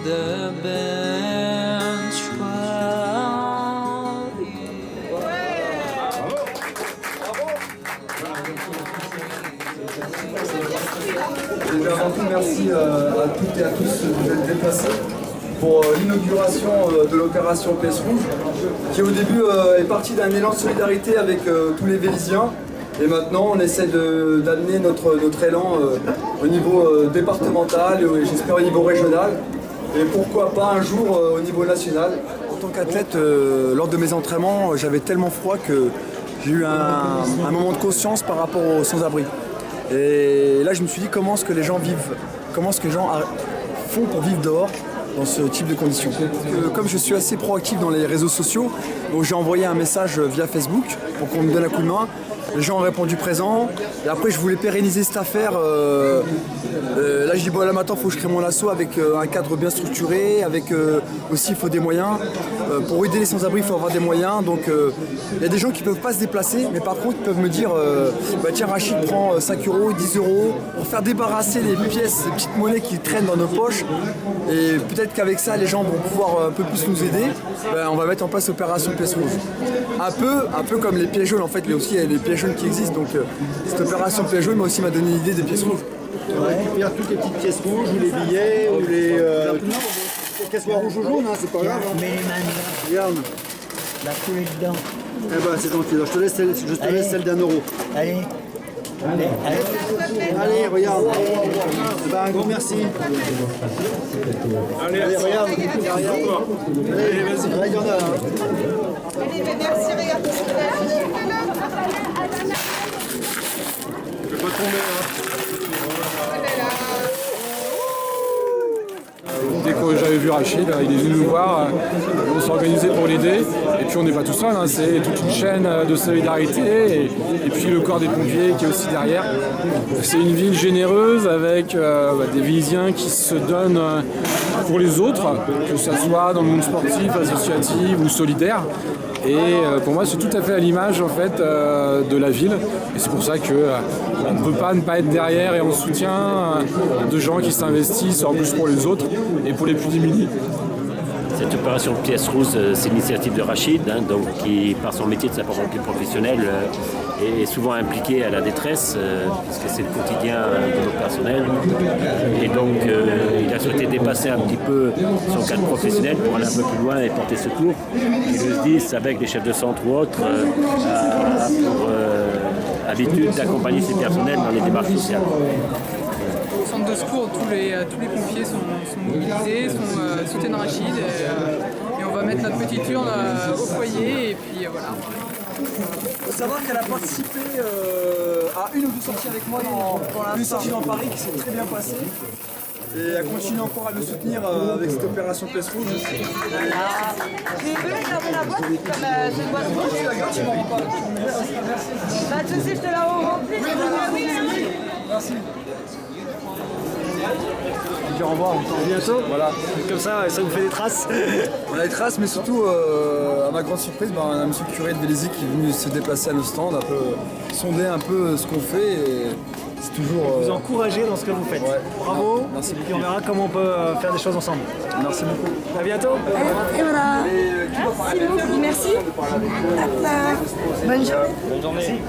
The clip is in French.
The bench Avant tout, merci à toutes et à tous de vous être déplacés pour l'inauguration de l'opération Pièce Rouge, qui au début est partie d'un élan de solidarité avec tous les Vélysiens. Et maintenant, on essaie d'amener notre élan au niveau départemental et j'espère au niveau régional. Et pourquoi pas un jour au niveau national. En tant qu'athlète, lors de mes entraînements, j'avais tellement froid que j'ai eu un moment de conscience par rapport aux sans-abri. Et là, je me suis dit comment est-ce que les gens vivent, comment est-ce que les gens font pour vivre dehors dans ce type de conditions. Comme je suis assez proactif dans les réseaux sociaux, donc j'ai envoyé un message via Facebook pour qu'on me donne un coup de main. Les gens ont répondu présent. Et après, je voulais pérenniser cette affaire. Là, je dis, bon, là maintenant, il faut que je crée mon asso avec un cadre bien structuré. Avec aussi, il faut des moyens. Pour aider les sans-abri, il faut avoir des moyens. Donc, il y a des gens qui ne peuvent pas se déplacer. Mais par contre, ils peuvent me dire, bah, tiens, Rachid prend 5 €, 10 € pour faire débarrasser les pièces, les petites monnaies qui traînent dans nos poches. Et peut-être qu'avec ça, les gens vont pouvoir un peu plus nous aider. Ben, on va mettre en place l'opération Pièce Rouge. Un peu comme les pièces jaunes, en fait, il y a aussi les pièces jaunes qui existent. Donc cette opération pièces jaunes aussi m'a donné l'idée des pièces rouges. On récupère toutes les petites pièces rouges, ou les billets, ou les... qu'elles soient rouges ou jaunes, hein, c'est pas grave. Hein. Mets les mains dedans. Regarde. La couler dedans. Eh ben c'est gentil, alors je te laisse celle d'1 €. Allez. Allez, regarde. Eh ben, un gros merci. Allez, regarde. Allez, vas-y. Là, il y en a. Hein. Allez, mais merci, regarde tout ce qu'il a. Je vais pas tomber, hein. Dès que j'avais vu Rachid, il est venu nous voir, on s'est organisé pour l'aider. Et puis on n'est pas tout seul, hein, c'est toute une chaîne de solidarité. Et puis le corps des pompiers qui est aussi derrière. C'est une ville généreuse avec des Vélysiens qui se donnent pour les autres, que ce soit dans le monde sportif, associatif ou solidaire. Et pour moi, c'est tout à fait à l'image en fait, de la ville. Et c'est pour ça qu'on ne peut pas ne pas être derrière et en soutien de gens qui s'investissent en plus pour les autres et pour les plus démunis. Cette opération Pièce Rouge, c'est l'initiative de Rachid, hein, donc, qui, par son métier de sapeur-pompier professionnel, est souvent impliqué à la détresse, parce que c'est le quotidien de notre personnel. Et donc, il a souhaité dépasser un petit peu son cadre professionnel pour aller un peu plus loin et porter secours. Et le SDIS, avec des chefs de centre ou autres, a pour habitude d'accompagner ses personnels dans les démarches sociales. Au centre de secours, tous les pompiers sont mobilisés, soutiennent Rachid et on va mettre notre petite urne au foyer et puis voilà. Il faut savoir qu'elle a participé à une ou deux sorties avec moi dans une sortie dans Paris qui s'est très bien passée. Et elle continue encore à nous soutenir avec cette opération Pièce Rouge aussi. J'ai vu dans la boîte comme c'est une boîte rouge. Pas de soucis, je te la remplis. Merci. Je dis au revoir, on se retrouve bientôt. Voilà. Comme ça vous fait des traces. On a des traces, mais surtout, à ma grande surprise, on a un monsieur curé de Vélizy qui est venu se déplacer à nos stands, un peu sonder un peu ce qu'on fait. Et c'est toujours. Vous encouragez dans ce que vous faites. Ouais. Bravo. Merci beaucoup. Et on verra comment on peut faire des choses ensemble. Merci beaucoup. À bientôt. Et voilà. Merci beaucoup, merci. Bonne journée. Bonne journée.